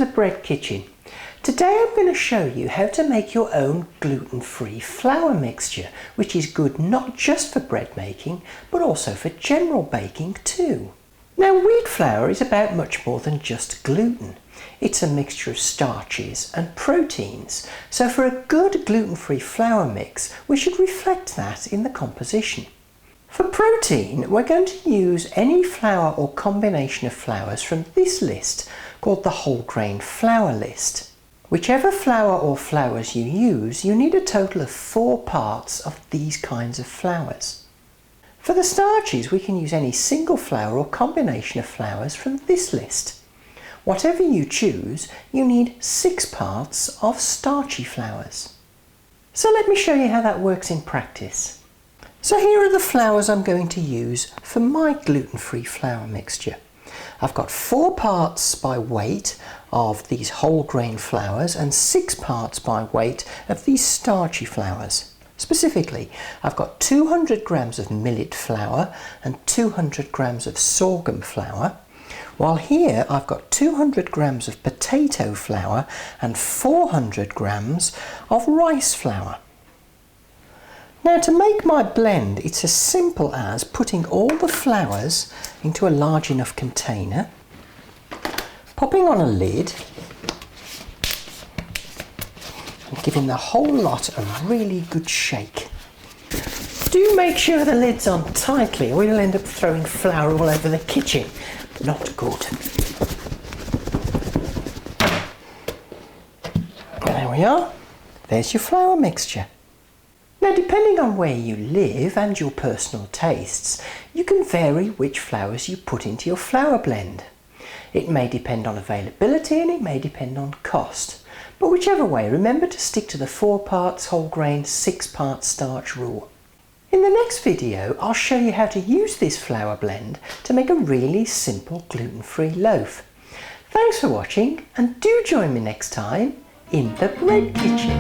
the Bread Kitchen. Today I'm going to show you how to make your own gluten-free flour mixture, which is good not just for bread making, but also for general baking too. Now, wheat flour is about much more than just gluten. It's a mixture of starches and proteins, so for a good gluten-free flour mix, we should reflect that in the composition. For protein, we're going to use any flour or combination of flours from this list, called the whole grain flour list. Whichever flour or flours you use, you need a total of 4 parts of these kinds of flours. For the starches, we can use any single flour or combination of flours from this list. Whatever you choose, you need 6 parts of starchy flours. So let me show you how that works in practice. So here are the flours I'm going to use for my gluten-free flour mixture. I've got 4 parts by weight of these whole grain flours and 6 parts by weight of these starchy flours. Specifically, I've got 200 grams of millet flour and 200 grams of sorghum flour, while here I've got 200 grams of potato flour and 400 grams of rice flour. Now, to make my blend, it's as simple as putting all the flours into a large enough container, popping on a lid and giving the whole lot a really good shake. Do make sure the lid's on tightly or you'll end up throwing flour all over the kitchen. Not good. There we are. There's your flour mixture. Now, depending on where you live and your personal tastes, you can vary which flours you put into your flour blend. It may depend on availability and it may depend on cost. But whichever way, remember to stick to the 4 parts whole grain, 6 parts starch rule. In the next video, I'll show you how to use this flour blend to make a really simple gluten-free loaf. Thanks for watching, and do join me next time in the Bread Kitchen.